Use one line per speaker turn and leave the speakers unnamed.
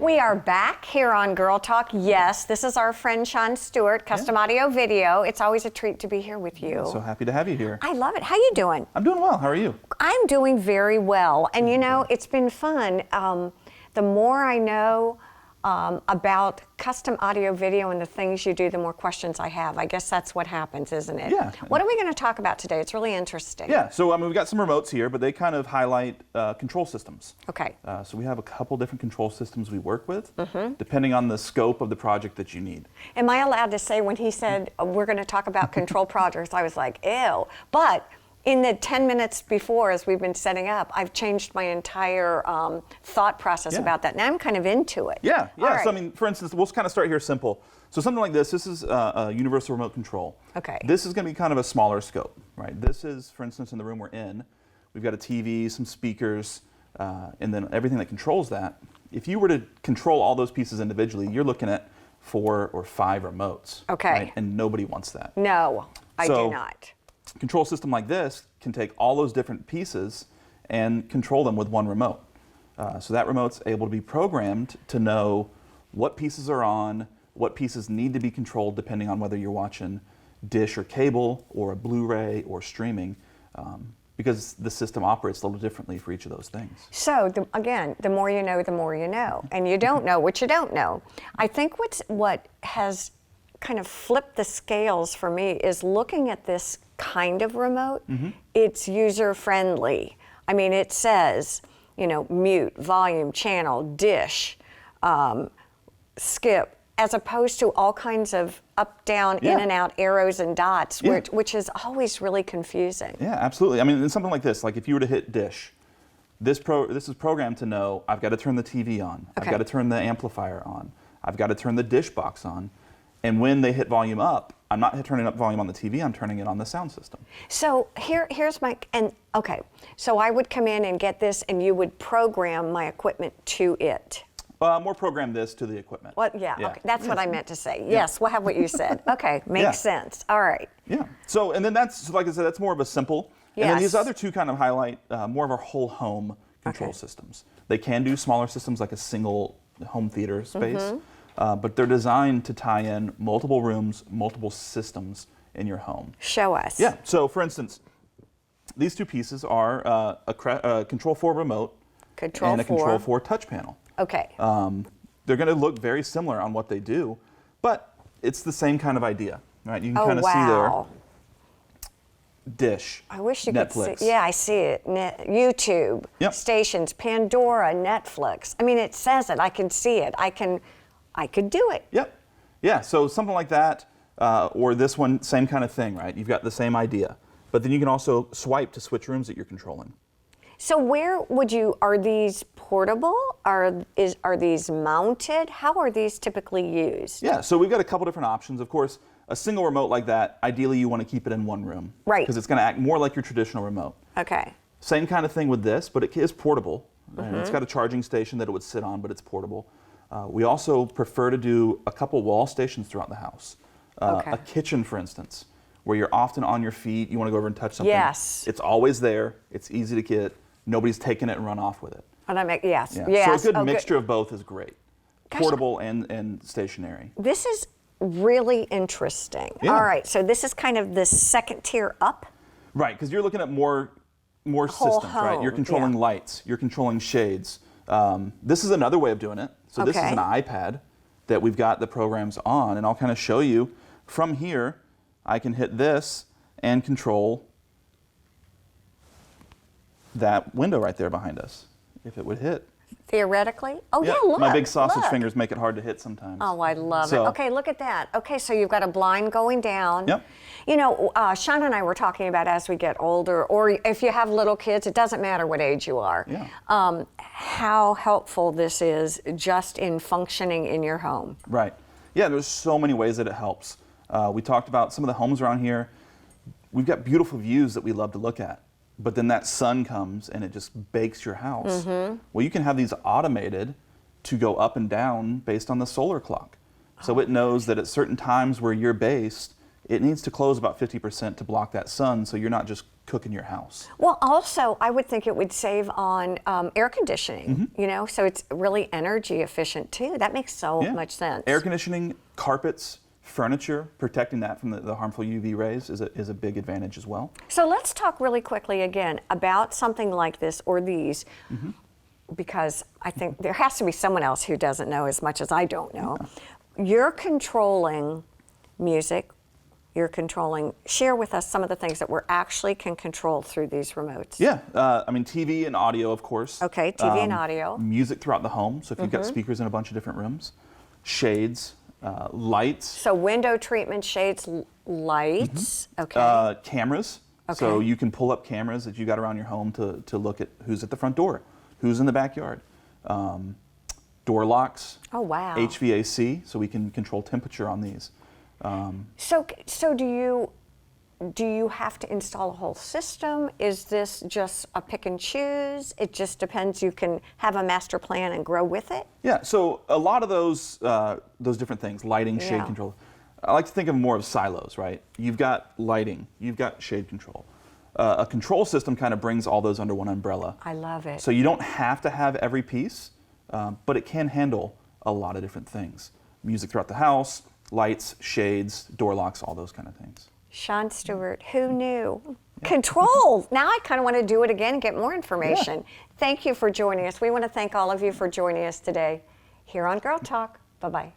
We are back here on Girl Talk. Yes, this is our friend Sean Stewart, Custom Audio Video. It's always a treat to be here with you.
So happy to have you here.
I love it. How you doing?
I'm doing well. How are you?
I'm doing very well. And you know, it's been fun. The more I know about custom audio video and the things you do, the more questions I have. I guess that's what happens, isn't it?
Yeah.
What are we going to talk about today? It's really interesting.
Yeah, so we've got some remotes here, but they kind of highlight control systems.
Okay.
So we have a couple different control systems we work with, depending on the scope of the project that you need.
Am I allowed to say when he said we're going to talk about control projects, I was like, ew. But in the 10 minutes before, as we've been setting up, I've changed my entire thought process about that. Now I'm kind of into it.
Yeah, yeah.
Right.
So I mean, for instance, we'll kind of start here simple. So something like this is a universal remote control.
Okay.
This is going to be kind of a smaller scope, right? This is, for instance, in the room we're in, we've got a TV, some speakers, and then everything that controls that. If you were to control all those pieces individually, you're looking at 4 or 5 remotes.
Okay.
Right? And nobody wants that.
No, I do not.
Control system like this can take all those different pieces and control them with one remote. So that remote's able to be programmed to know what pieces are on, what pieces need to be controlled depending on whether you're watching dish or cable or a Blu-ray or streaming, because the system operates a little differently for each of those things.
So again, the more you know, the more you know. And you don't know what you don't know. I think what has kind of flipped the scales for me is looking at this kind of remote. It's user friendly. I mean, it says, you know, mute, volume, channel, dish, skip, as opposed to all kinds of up, down, in and out arrows and dots, which is always really confusing.
Yeah, absolutely. I mean, in something like this, like if you were to hit dish, this is programmed to know I've got to turn the TV on, I've got to turn the amplifier on, I've got to turn the dish box on. And when they hit volume up, I'm not turning up volume on the TV, I'm turning it on the sound system. So
here's my, okay, so I would come in and get this and you would program my equipment to it.
More program this to the equipment.
Well, yeah. Okay. That's what I meant to say. Yes, we'll have what you said. Okay, makes sense. All right.
Yeah, so, and then that's, like I said, that's more of a simple. And then these other two kind of highlight more of our whole home control systems. They can do smaller systems like a single home theater space. But they're designed to tie in multiple rooms, multiple systems in your home. Show us. Yeah, so for instance, these two pieces are a Control 4 remote and a Control 4 touch panel. Okay. They're going to look very similar on what they do, but it's the same kind of idea, right? You can kind of see there. Dish. I wish you
Netflix.
Could
see. Yeah, I see it. YouTube, stations, Pandora, Netflix. I mean, it says it. I can see it. I could do it.
Yep. Yeah, so something like that, or this one, same kind of thing, right? You've got the same idea. But then you can also swipe to switch rooms that you're controlling.
So where would you, are these portable? Are these mounted? How are these typically used?
Yeah, so we've got a couple different options. Of course, a single remote like that, ideally you want to keep it in one room.
Right.
Because it's going to act more like your traditional remote.
Okay.
Same kind of thing with this, but it is portable. And it's got a charging station that it would sit on, but it's portable. We also prefer to do a couple wall stations throughout the house. A kitchen, for instance, where you're often on your feet, you want to go over and touch something.
Yes.
It's always there, it's easy to get, nobody's taking it and run off with it.
And I make, yes.
So a good mixture of both is great. Gosh. Portable and stationary.
This is really interesting. All right, so this is kind of the second tier up?
Right, because you're looking at more systems, right? You're controlling lights, you're controlling shades. This is another way of doing it. So this is an iPad that we've got the programs on, and I'll kind of show you from here. I can hit this and control that window right there behind us, if it would hit.
Theoretically? Oh yeah, look.
My big sausage fingers make it hard to hit sometimes.
Oh, I love it. Okay, look at that. Okay, so you've got a blind going down.
Yep.
You know, Sean and I were talking about as we get older, or if you have little kids, it doesn't matter what age you are, how helpful this is just in functioning in your home.
Right. Yeah, there's so many ways that it helps. We talked about some of the homes around here. We've got beautiful views that we love to look at. But then that sun comes and it just bakes your house. Well, you can have these automated to go up and down based on the solar clock. So it knows that at certain times where you're based, it needs to close about 50% to block that sun, so you're not just cook in your house.
Well, also, I would think it would save on air conditioning, you know, so it's really energy efficient too. That makes so much sense.
Air conditioning, carpets, furniture, protecting that from the harmful UV rays is a big advantage as well.
So let's talk really quickly again about something like this or these, because I think there has to be someone else who doesn't know as much as I don't know. You're controlling music, you're controlling, share with us some of the things that we actually can control through these remotes.
Yeah, I mean TV and audio, of course.
Okay, TV and audio.
Music throughout the home, so if you've got speakers in a bunch of different rooms. Shades, lights.
So window treatment, shades, lights, okay.
Cameras, so you can pull up cameras that you got around your home to look at who's at the front door, who's in the backyard. Door locks.
Oh, wow.
HVAC, so we can control temperature on these.
So do you have to install a whole system? Is this just a pick and choose? It just depends. You can have a master plan and grow with it?
Yeah, so a lot of those different things, lighting, shade control, I like to think of more of silos, right? You've got lighting, you've got shade control. A control system kind of brings all those under one umbrella.
I love it.
So you don't have to have every piece, but it can handle a lot of different things. Music throughout the house, lights, shades, door locks, all those kind of things.
Sean Stewart, who knew? Control. Now I kind of want to do it again and get more information. Yeah. Thank you for joining us. We want to thank all of you for joining us today here on Girl Talk. Bye-bye.